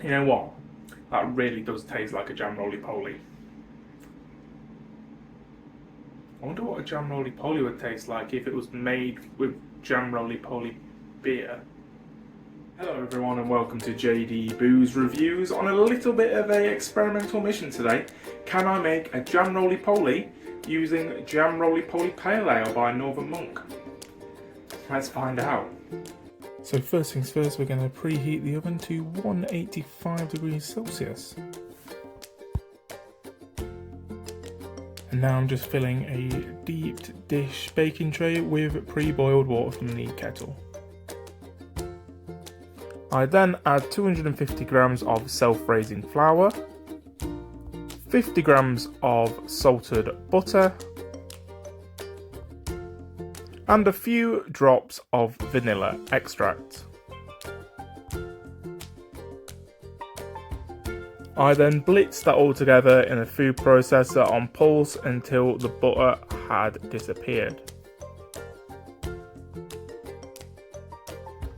You know what? That really does taste like a Jam Roly Poly. I wonder what a Jam Roly Poly would taste like if it was made with Jam Roly Poly beer. Hello everyone and welcome to JD Booze Reviews. On a little bit of a experimental mission today. Can I make a Jam Roly Poly using Jam Roly Poly Pale Ale by Northern Monk? Let's find out. So first things first, we're going to preheat the oven to 185 degrees Celsius. And now I'm just filling a deep dish baking tray with pre-boiled water from the kettle. I then add 250 grams of self-raising flour, 50 grams of salted butter, and a few drops of vanilla extract. I then blitzed that all together in a food processor on pulse until the butter had disappeared.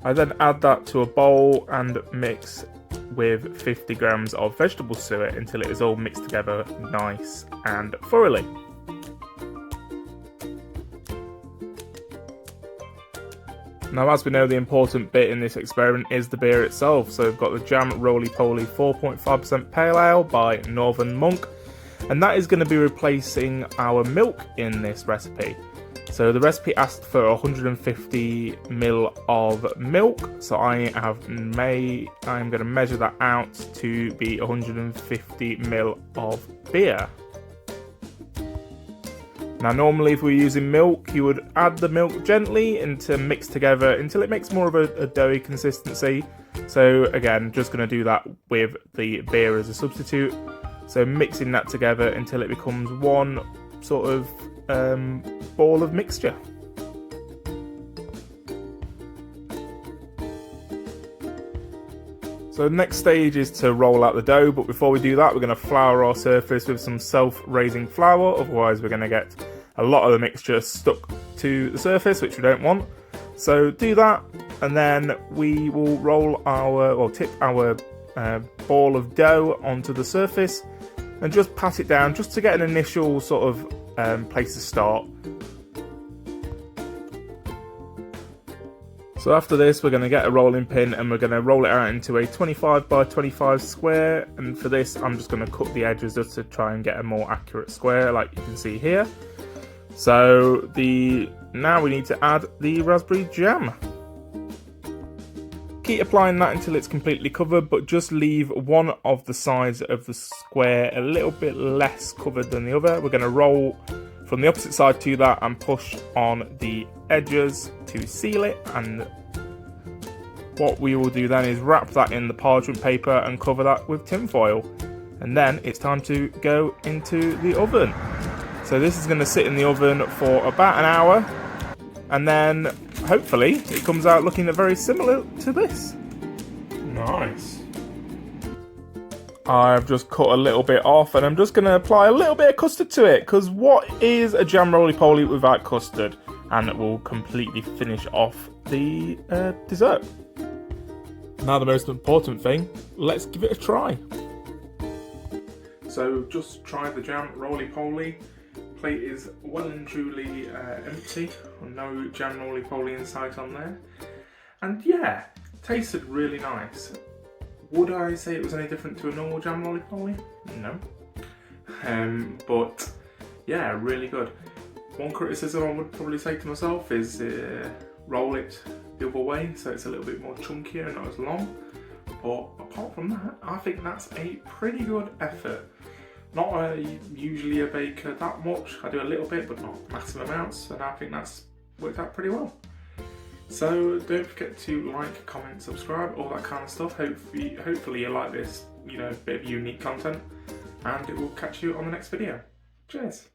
I then add that to a bowl and mix with 50 grams of vegetable suet until it is all mixed together nice and thoroughly. Now, as we know, the important bit in this experiment is the beer itself. So we've got the Jam Roly Poly 4.5% Pale Ale by Northern Monk, and that is going to be replacing our milk in this recipe. So the recipe asked for 150 ml of milk, so I'm going to measure that out to be 150 ml of beer. Now normally if we're using milk, you would add the milk gently and to mix together until it makes more of a doughy consistency. So again, just going to do that with the beer as a substitute. So mixing that together until it becomes one sort of ball of mixture. So the next stage is to roll out the dough, but before we do that, we're going to flour our surface with some self-raising flour, otherwise we're going to get a lot of the mixture stuck to the surface, which we don't want. So do that, and then we will tip our ball of dough onto the surface and just pat it down just to get an initial sort of place to start. So after this, we're going to get a rolling pin and we're going to roll it out into a 25 by 25 square, and for this I'm just going to cut the edges just to try and get a more accurate square like you can see here. So now we need to add the raspberry jam. Keep applying that until it's completely covered, but just leave one of the sides of the square a little bit less covered than the other. We're going to roll from the opposite side to that and push on the edges to seal it, and what we will do then is wrap that in the parchment paper and cover that with tin foil, and then it's time to go into the oven. So this is going to sit in the oven for about an hour, and then hopefully it comes out looking very similar to this. Nice. I've just cut a little bit off and I'm just going to apply a little bit of custard to it, because what is a Jam Roly Poly without custard? And it will completely finish off the dessert. Now the most important thing, let's give it a try. So just try the Jam Roly Poly. Plate is well and truly empty, no Jam Roly Poly in sight on there. And yeah, tasted really nice. Would I say it was any different to a normal Jam Roly Poly? No. But yeah, really good. One criticism I would probably say to myself is roll it the other way so it's a little bit more chunkier and not as long. But apart from that, I think that's a pretty good effort. Not usually a baker that much. I do a little bit, but not massive amounts, and I think that's worked out pretty well. So don't forget to like, comment, subscribe, all that kind of stuff. Hopefully you like this, bit of unique content, and it will catch you on the next video. Cheers.